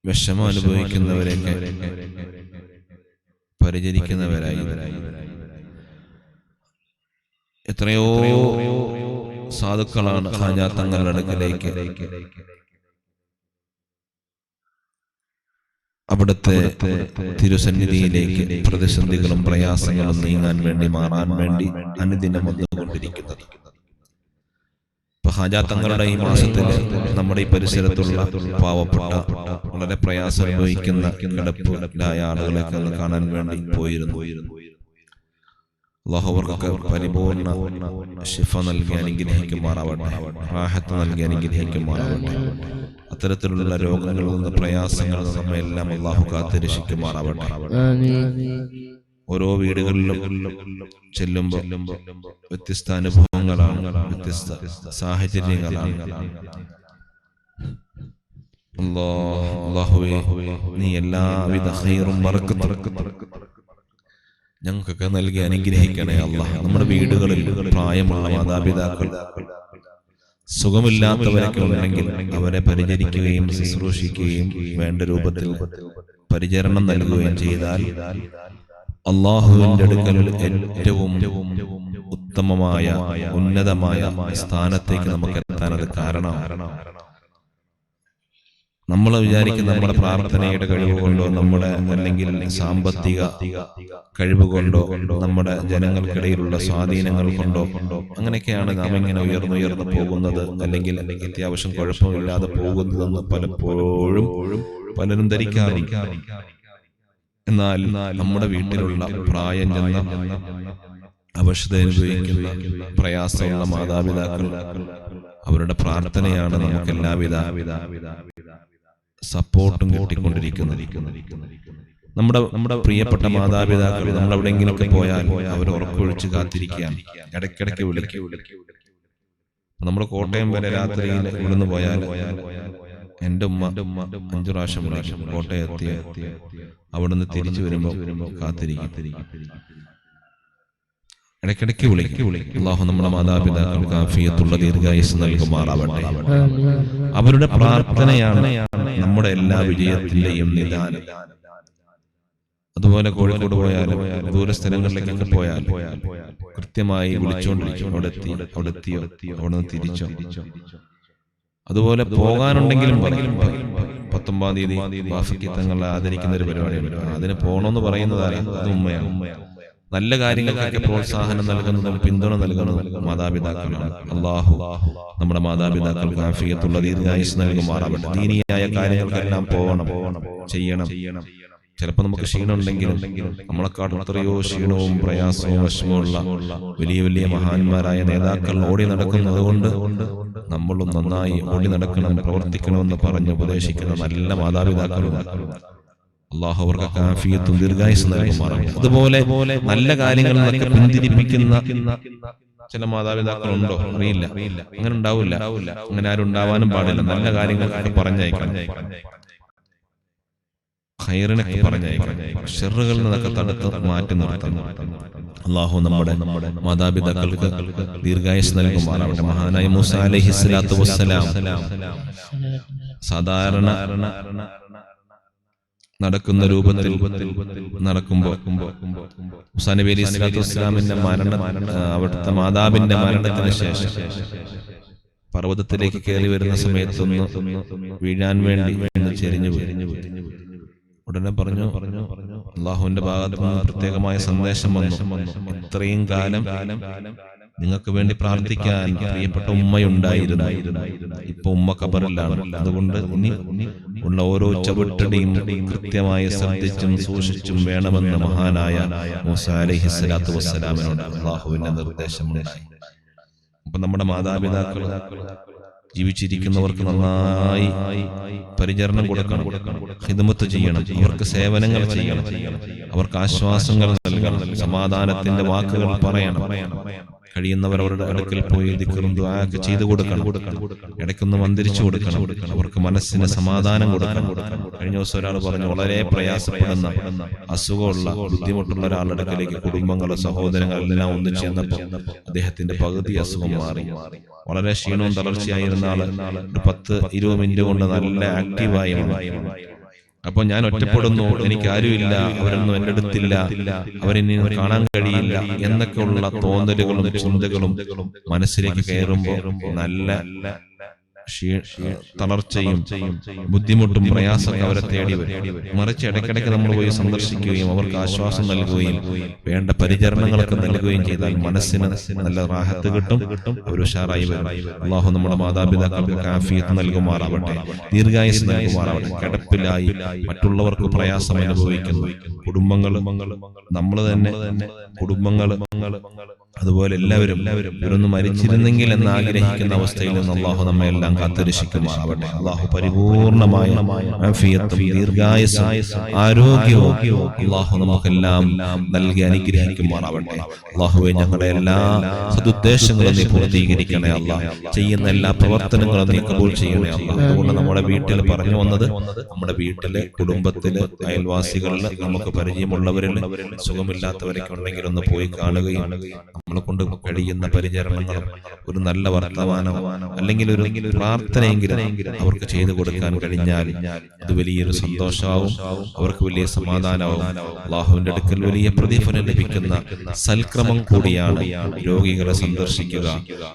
വിഷമം അനുഭവിക്കുന്നവരെയൊക്കെ പരിചരിക്കുന്നവരായി എത്രയോ സാധുക്കളാണ് ഖാജാ തങ്ങളുടെ അടുക്കലേക്ക് അവിടുത്തെ തിരുസന്നിധിയിലേക്ക് പ്രതിസന്ധികളും പ്രയാസങ്ങളും നീങ്ങാൻ വേണ്ടി മാറാൻ വേണ്ടി അനുദിനം വന്നുകൊണ്ടിരിക്കുന്നത്. ഖാജാ തങ്ങളുടെ ഈ മാസത്തിൽ നമ്മുടെ ഈ പരിസരത്തുള്ള പാവപ്പെട്ട വളരെ പ്രയാസം അനുഭവിക്കുന്ന കിടപ്പിലായ ആളുകളെയൊക്കെ ഒന്ന് കാണാൻ വേണ്ടി പോയിരുന്നു. അല്ലാഹു അവർക്കൊക്കെ പരിപൂർണ്ണ ശിഫ നൽകി അനുഗ്രഹിക്കുമാറാവട്ടെ, റാഹത്ത് നൽകി അനുഗ്രഹിക്കുമാറാവട്ടെ. അത്തരത്തിലുള്ള രോഗങ്ങളിൽ നിന്ന് പ്രയാസങ്ങളിൽ നിന്ന് നമ്മെല്ലാം അല്ലാഹു കാത്തുരക്ഷിക്കുമാറാവട്ടെ. ഓരോ വീടുകളിലും ചെല്ലുമ്പോൾ വ്യത്യസ്ത അനുഭവങ്ങളാണ്, വ്യത്യസ്ത സാഹചര്യങ്ങളാണ്. അല്ലാഹുവേ, നീ എല്ലാവിധ ഖൈറും ബറക്കത്തും ഞങ്ങൾക്കൊക്കെ നൽകി അനുഗ്രഹിക്കണേ അല്ലാഹ്. നമ്മുടെ വീടുകളിൽ പ്രായമുള്ള മാതാപിതാക്കൾ, സുഖമില്ലാത്തവരൊക്കെ ഉണ്ടെങ്കിൽ അവരെ പരിചരിക്കുകയും ശുശ്രൂഷിക്കുകയും വേണ്ട രൂപത്തിൽ പരിചരണം നൽകുകയും ചെയ്താൽ അല്ലാഹുവിന്റെ അടുക്കൽ ഏറ്റവും ഉത്തമമായ ഉന്നതമായ സ്ഥാനത്തേക്ക് നമുക്ക് എത്താൻ അത് കാരണമാണ്. നമ്മൾ വിചാരിക്കുന്ന നമ്മുടെ പ്രാർത്ഥനയുടെ കഴിവ് കൊണ്ടോ നമ്മുടെ അല്ലെങ്കിൽ സാമ്പത്തിക കഴിവ് കൊണ്ടോ നമ്മുടെ ജനങ്ങൾക്കിടയിലുള്ള സ്വാധീനങ്ങൾ കൊണ്ടോ അങ്ങനെയൊക്കെയാണ് നാം ഇങ്ങനെ ഉയർന്നുയർന്നു പോകുന്നത്, അല്ലെങ്കിൽ അത്യാവശ്യം കുഴപ്പമില്ലാതെ പോകുന്നതെന്ന് പലപ്പോഴും പലരും ധരിക്കാറുണ്ട്. എന്നാൽ നമ്മുടെ വീട്ടിലുള്ള പ്രായം ചെന്ന അവശത അനുഭവിക്കുന്ന പ്രയാസമുള്ള മാതാപിതാക്കൾ, അവരുടെ പ്രാർത്ഥനയാണ് നമുക്ക് എല്ലാവിധ സപ്പോർട്ടും കിട്ടിക്കൊണ്ടിരിക്കുന്നത്. നമ്മുടെ പ്രിയപ്പെട്ട മാതാപിതാക്കൾ നമ്മൾ എവിടെയെങ്കിലുമൊക്കെ പോയാൽ അവർ ഉറക്കൊഴിച്ച് കാത്തിരിക്കുകയാണ്, ഇടയ്ക്കിടയ്ക്ക് വിളിക്കും. നമ്മുടെ കോട്ടയം വരെ രാത്രിയിൽ ഇവിടുന്ന് പോയാൽ എൻ്റെ ഉമ്മ 5 പ്രാവശ്യം വിളിക്കും. കോട്ടയം എത്തിയ അവിടുന്ന് തിരിച്ചു വരുമ്പോൾ കാത്തിരിക്കും, ഇടയ്ക്കിടയ്ക്ക് വിളിക്കും. അല്ലാഹു നമ്മുടെ മാതാപിതാക്കൾക്ക് ആഫിയത്തുള്ള ദീർഘായുസ്സ് നൽകുമാറാവട്ടെ. അവരുടെ പ്രാർത്ഥനയാണ് നമ്മുടെ എല്ലാ വിജയത്തിന്റെയും നിദാനം. അതുപോലെ കോഴിക്കോട് പോയാലും ദൂരസ്ഥലങ്ങളിലേക്കൊക്കെ പോയാലും കൃത്യമായി വിളിച്ചുകൊണ്ടിരിക്കും, അവിടെ എത്തിയോ, അവിടെ നിന്ന് തിരിച്ചോ. അതുപോലെ പോകാനുണ്ടെങ്കിലും പറയും, 19-ാം തീയതി വാഫിക്ക് തങ്ങളെ ആദരിക്കുന്ന ഒരു പരിപാടിയുണ്ട്, അതിന് പോകണമെന്ന് പറയുന്നതാണ്. അത് ഉമ്മയാണ്. നല്ല കാര്യങ്ങൾക്കൊക്കെ പ്രോത്സാഹനം നൽകുന്നതും പിന്തുണ നൽകുന്നതും മാതാപിതാക്കളാണ്. അല്ലാഹു നമ്മുടെ മാതാപിതാക്കൾക്ക് ആഫിയത്തുള്ള ദീർഘായുസ്സ് നൽകുമാറാവട്ടെ. ദീനിയായ കാര്യങ്ങൾക്കെല്ലാം പോകണം, ചെയ്യണം. ചിലപ്പോൾ നമുക്ക് ക്ഷീണം ഉണ്ടെങ്കിലും നമ്മളെക്കാട്ടും എത്രയോ ക്ഷീണവും പ്രയാസവും വിഷമമുള്ള വലിയ വലിയ മഹാന്മാരായ നേതാക്കൾ ഓടി നടക്കുന്നത് കൊണ്ട് നമ്മളും നന്നായി ഓടി നടക്കണം, പ്രവർത്തിക്കണമെന്ന് പറഞ്ഞ് ഉപദേശിക്കുന്ന നല്ല മാതാപിതാക്കളും അല്ലാഹു അവർക്ക് ആഫിയത്തും ദീർഘായുസ്സും നൽകുമാറാവട്ടെ. അതുപോലെ നല്ല കാര്യങ്ങളിലൊക്കെ പിന്തിരിപ്പിക്കുന്ന ചില മാതാപിതാക്കളുണ്ടോ അറിയില്ല, അങ്ങനെ ഉണ്ടാവില്ല. അങ്ങനെ ആരും ഉണ്ടാവാനും പാടില്ല. നല്ല കാര്യങ്ങളൊക്കെ പറഞ്ഞയക്കണം, ഖൈറിനൊക്കെ പറഞ്ഞയക്കണം, ഷർറുകളിൽ നിന്നൊക്കെ തടുത്ത് മാറ്റി നിർത്തണം. അല്ലാഹു നമ്മുടെ മാതാപിതാക്കൾക്ക് ദീർഘായുസ്സ് നൽകുമാറാവട്ടെ. മഹാനായ മൂസ അലൈഹിസ്സലാത്തു വസ്സലാം സാധാരണ നടക്കുന്ന രൂപത്തിൽ നടക്കുമ്പോൾ മൂസാ നബി അലൈഹി സ്വലാത്തു വസ്സലാമിന്റെ അവിടുത്തെ മാതാവിന്റെ മരണത്തിന് ശേഷം പർവ്വതത്തിലേക്ക് കയറി വരുന്ന സമയത്തൊന്ന് വീഴാൻ വേണ്ടി ചെരിഞ്ഞു പോയി. ഉടനെ പറഞ്ഞു, അല്ലാഹുവിന്റെ ഭാഗത്ത് നിന്ന് പ്രത്യേകമായ സന്ദേശം വന്നു, ഇത്രയും കാലം നിങ്ങൾക്ക് വേണ്ടി പ്രാർത്ഥിക്കാൻ പ്രിയപ്പെട്ട ഉമ്മയുണ്ടായിരുന്നു, ഇപ്പൊ ഉമ്മ ഖബറിലാണ്. അതുകൊണ്ട് ഇനി ഉള്ള ഓരോ ചവിട്ടടിയും കൃത്യമായി ശ്രദ്ധിച്ചും സൂക്ഷിച്ചും വേണമെന്ന് മഹാനായ മൂസാ അലൈഹിസ്സലാത്തു വസ്സലാമിനോട് അല്ലാഹുവിന്റെ നിർദ്ദേശമുണ്ടായി. അപ്പൊ നമ്മുടെ മാതാപിതാക്കൾ ജീവിച്ചിരിക്കുന്നവർക്ക് നന്നായി പരിചരണം കൊടുക്കണം, ഖിദ്മത്ത് ചെയ്യണം, അവർക്ക് സേവനങ്ങൾ ചെയ്യണം, അവർക്ക് ആശ്വാസങ്ങൾ നൽകണം, സമാധാനത്തിന്റെ വാക്കുകൾ പറയണം. കഴിയുന്നവർ അവരുടെ അടുക്കൽ പോയി ദിക്റും ദുആയൊക്കെ ചെയ്തു കൊടുക്കണം, ഇടയ്ക്കൊന്ന് മന്ത്രിച്ചു കൊടുക്കണം, അവർക്ക് മനസ്സിന് സമാധാനം കൊടുക്കണം. കഴിഞ്ഞ ദിവസം ഒരാൾ പറഞ്ഞു, വളരെ പ്രയാസപ്പെടുന്ന അസുഖമുള്ള ബുദ്ധിമുട്ടുള്ള ഒരാളുടെ അടുക്കലേക്ക് കുടുംബങ്ങളോ സഹോദരങ്ങളെല്ലാം ഒന്നിച്ചു ചെന്നപ്പോൾ അദ്ദേഹത്തിന്റെ പകുതി അസുഖം മാറി. വളരെ ക്ഷീണവും തളർച്ചയായിരുന്ന ആള് 10-20 മിനിറ്റ് കൊണ്ട് നല്ല ആക്റ്റീവായി. അപ്പൊ ഞാൻ ഒറ്റപ്പെടുന്നു, എനിക്ക് ആരുമില്ല, അവരൊന്നും എൻ്റെ അടുത്തില്ല, അവരെന്നെ കാണാൻ കഴിയില്ല എന്നൊക്കെയുള്ള തോന്നലുകളും ചിന്തകളും മനസ്സിലേക്ക് കയറുമ്പോൾ നല്ല തളർച്ചയും ബുദ്ധിമുട്ടും പ്രയാസമൊക്കെ അവരെ തേടി വരും. മറിച്ച് ഇടയ്ക്കിടയ്ക്ക് നമ്മൾ പോയി സന്ദർശിക്കുകയും അവർക്ക് ആശ്വാസം നൽകുകയും വേണ്ട പരിചരണങ്ങളൊക്കെ നൽകുകയും ചെയ്താൽ മനസ്സിന് നല്ല റാഹത്ത് കിട്ടും, അവർ ഉഷാറായി വരും. അല്ലാഹു നമ്മുടെ മാതാപിതാക്കൾക്ക് ആഫിയത്ത് നൽകുമാറാവട്ടെ, ദീർഘായുസ് നൽകുമാറാവട്ടെ. കിടപ്പിലായി മറ്റുള്ളവർക്ക് പ്രയാസം അനുഭവിക്കുന്നു കുടുംബങ്ങൾ, നമ്മൾ തന്നെ കുടുംബങ്ങൾ, അതുപോലെ എല്ലാവരും ഇവരൊന്ന് മരിച്ചിരുന്നെങ്കിൽ എന്ന് ആഗ്രഹിക്കുന്ന അവസ്ഥയിൽ നിന്ന് അല്ലാഹു നമ്മെ എല്ലാം കാത്തുരക്ഷിക്കുമാറാവട്ടെ. അല്ലാഹു പരിപൂർണമായ ആഫിയത്തും ദീർഘായുസ്സും ആരോഗ്യവും അല്ലാഹു നമുക്കെല്ലാം നൽകി അനുഗ്രഹിക്കുമാറാവട്ടെ. അല്ലാഹുവേ, ഞങ്ങളുടെ എല്ലാ സദുദ്ദേശങ്ങളും നീ പൂർത്തീകരിക്കണേ അല്ലാഹ്. ചെയ്യുന്ന എല്ലാ പ്രവർത്തനങ്ങളും നീ കബൂൽ ചെയ്യണേ അല്ലാഹ്. അതുകൊണ്ട് നമ്മുടെ വീട്ടിൽ പറഞ്ഞു വന്നത്, നമ്മുടെ വീട്ടില്, കുടുംബത്തില്, അയൽവാസികളിൽ, നമുക്ക് പരിചയമുള്ളവരിൽ സുഖമില്ലാത്തവരൊക്കെ ഉണ്ടെങ്കിൽ ഒന്ന് പോയി കാണുകയും നമ്മളെ കൊണ്ട് കഴിയുന്ന പരിചരണങ്ങളും ഒരു നല്ല വർത്തമാനവും അല്ലെങ്കിൽ ഒരു പ്രാർത്ഥനയെങ്കിലും അവർക്ക് ചെയ്തു കൊടുക്കാൻ കഴിഞ്ഞാൽ അത് വലിയൊരു സന്തോഷവും അവർക്ക് വലിയ സമാധാനവും അല്ലാഹുവിന്റെ അടുക്കൽ വലിയ പ്രതിഫലം ലഭിക്കുന്ന സൽക്രമം കൂടിയാണ്. രോഗികളെ സന്ദർശിക്കുക,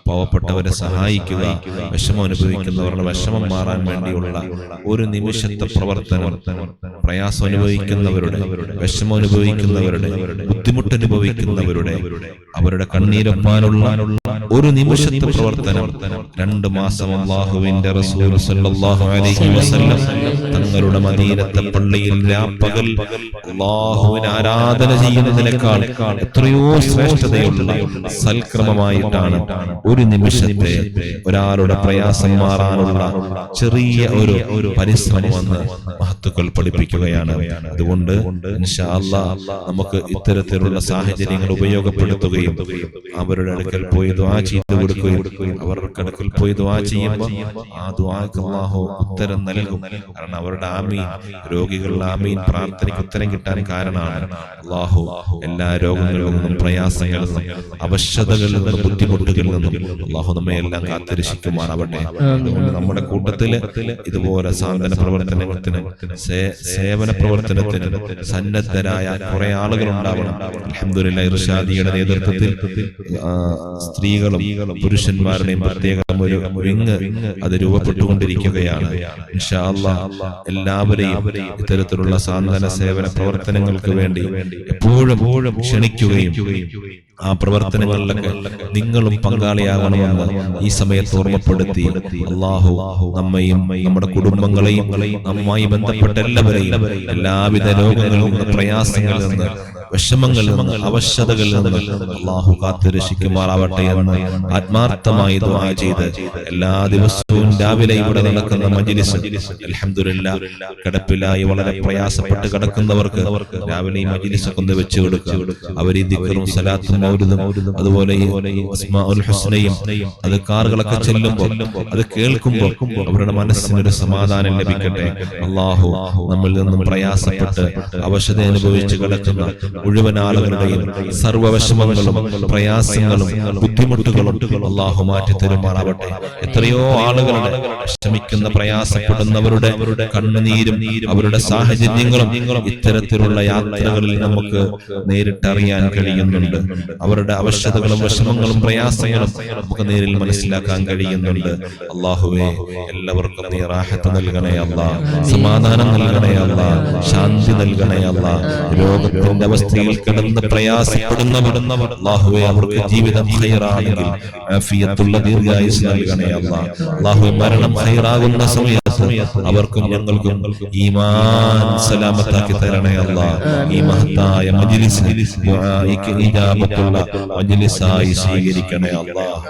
പാവപ്പെട്ടവരെ സഹായിക്കുക, വിഷമം അനുഭവിക്കുന്നവരുടെ വിഷമം മാറാൻ വേണ്ടിയുള്ള ഒരു നിമിഷത്തെ പ്രവർത്തനം, പ്രയാസം അനുഭവിക്കുന്നവരുടെ, വിഷമം അനുഭവിക്കുന്നവരുടെ, ബുദ്ധിമുട്ട് അനുഭവിക്കുന്നവരുടെ, അവരുടെ കണ്ണീരൊപ്പാനുള്ള ഒരു നിമിഷത്തെ പ്രവർത്തനം 2 മാസം അല്ലാഹുവിന്റെ റസൂൽ സല്ലല്ലാഹു അലൈഹി വസല്ലം തങ്ങളുടെ മദീനത്തെ പള്ളിയിൽ രാപ്പകൽ അല്ലാഹുവിനെ ആരാധന ചെയ്യുന്നതിനേക്കാൾ എത്രയോ ശ്രേഷ്ഠതയുള്ള സൽക്രമമായിട്ടാണ് ഒരു നിമിഷത്തെ ഒരാളുടെ പ്രയാസം മാറാനുള്ള ചെറിയ ഒരു പരിശ്രമമെന്ന് മഹത്തുക്കൾ പഠിപ്പിക്കുകയാണ്. അതുകൊണ്ട് ഇൻഷാ അല്ലാഹ് നമുക്ക് ഇത്തരത്തിലുള്ള സാഹചര്യങ്ങൾ ഉപയോഗപ്പെടുത്തുകയും അവരുടെ അടുക്കൽ പോയി ദുആ ചെയ്തു കൊടുക്കുകയും അവരുടെ അടുക്കൽ പോയി ദുആ ചെയ്യുമ്പോൾ ആ ദുആക്ക് അല്ലാഹു ഉത്തരം നൽകും. കാരണം അവരുടെ ആമീൻ, രോഗികളുടെ ആമീൻ പ്രാർത്ഥനയ്ക്ക് ഉത്തരം കിട്ടാൻ കാരണമാണ് അല്ലാഹു എല്ലാ രോഗങ്ങളിൽ നിന്നും, പ്രയാസങ്ങളിൽ നിന്നും, അവശതകളിൽ നിന്നും, ബുദ്ധിമുട്ടുകളിൽ നിന്നും അല്ലാഹു നമ്മെ എല്ലാം കാത്തുരക്ഷിക്കുമാറാവട്ടെ. അതുകൊണ്ട് നമ്മുടെ കൂട്ടത്തില് ഇതുപോലെ സാന്ത്വന പ്രവർത്തനത്തിന്, സേവന പ്രവർത്തനത്തിന് സന്നദ്ധരായ കുറെ ആളുകൾ ഉണ്ടാവണം. അൽഹംദുലില്ലാഹ്, ഇർഷാദിയുടെ നേതൃത്വത്തിൽ സ്ത്രീകളും പുരുഷന്മാരുടെയും പ്രത്യേകം ഒരു വിങ് അത് രൂപപ്പെട്ടുകൊണ്ടിരിക്കുകയാണ്. ഇൻഷാ അല്ലാഹ് എല്ലാവരെയും ഇത്തരത്തിലുള്ള സാന്ത്വന സേവന പ്രവർത്തനങ്ങൾക്ക് വേണ്ടി എപ്പോഴും ക്ഷണിക്കുകയും ആ പ്രവർത്തനങ്ങളിലൊക്കെ നിങ്ങളും പങ്കാളിയാകണമെന്ന് ഈ സമയത്ത് ഓർമ്മപ്പെടുത്തി അല്ലാഹു നമ്മയും നമ്മുടെ കുടുംബങ്ങളെയും നമ്മളുമായി ബന്ധപ്പെട്ട എല്ലാവരെയും എല്ലാവിധ രോഗങ്ങളിൽ നിന്ന്, പ്രയാസങ്ങളിൽ നിന്ന്, വിഷമങ്ങളിൽ നിന്ന്, അവശതകളിൽ നിന്ന് അല്ലാഹു കാത്തുരക്ഷിക്കുമാറാവട്ടെ എന്ന് ആത്മാർത്ഥമായി ദുആ ചെയ്ത് എല്ലാ ദിവസവും രാവിലെ ഇവിടെ നടക്കുന്ന മജ്‌ലിസ് അൽഹംദുലില്ലാഹ് കിടപ്പിലായി വളരെ പ്രയാസപ്പെട്ട് കിടക്കുന്നവർക്ക് രാവിലെ ഈ മജ്‌ലിസ് കൊണ്ട് വെച്ച് കൊടുക്കുക. അവർ ഈ ദിക്റും സലാത്തും മൗലിദും അതുപോലെ അസ്മാഉൽ ഹുസ്നയും അത് കാറുകളൊക്കെ ചെല്ലുമ്പോൾ അത് കേൾക്കുമ്പോൾ അവരുടെ മനസ്സിനൊരു സമാധാനം ലഭിക്കട്ടെ. അല്ലാഹു നമ്മിൽ നിന്നും പ്രയാസപ്പെട്ട് അവശത അനുഭവിച്ച് കിടക്കുന്ന മുഴുവൻ ആളുകളുടെയും സർവ്വവിഷമങ്ങളും പ്രയാസങ്ങളും ബുദ്ധിമുട്ടുകളും അല്ലാഹു മാറ്റി തരുമാറാവട്ടെ. എത്രയോ ആളുകളുടെ വിഷമിക്കുന്ന, പ്രയാസപ്പെടുന്നവരുടെ കണ്ണുനീരും അവരുടെ സാഹചര്യങ്ങളും ഇത്തരത്തിലുള്ള യാത്രകളിൽ നമുക്ക് നേരിട്ടറിയാൻ കഴിയുന്നുണ്ട്. അവരുടെ അവശതകളും വിഷമങ്ങളും പ്രയാസങ്ങളും നമുക്ക് നേരിൽ മനസ്സിലാക്കാൻ കഴിയുന്നുണ്ട്. അല്ലാഹുവേ, എല്ലാവർക്കും നീ റാഹത്ത് നൽകണേ അല്ലാഹ്, സമാധാനം നൽകണേ അല്ലാഹ്, ശാന്തി നൽകണേ അല്ലാഹ്. രോഗത്തിന്റെ അവസ്ഥയിൽ കിടന്ന് പ്രയാസപ്പെടുന്നവർ അല്ലാഹുവേ, അവർക്ക് ജീവിതം ഖൈറാണെങ്കിൽ ആഫിയത്തുള്ള ദീർഘായുസ് നൽകണേ അല്ലാഹ്. അല്ലാഹുവേ, മരണം ഖൈറാകുന്ന സമയത്ത് അവർക്കും ഞങ്ങൾക്കും ഈമാൻ സലാമത്താക്കി തരണേ അല്ലാഹ്. ഈ മഹത്തായ മജ്‌ലിസ് ദുആഇക്ക് ഇജാബത്തുള്ള മജ്‌ലിസായി സ്വീകരിക്കണേ അല്ലാഹ്.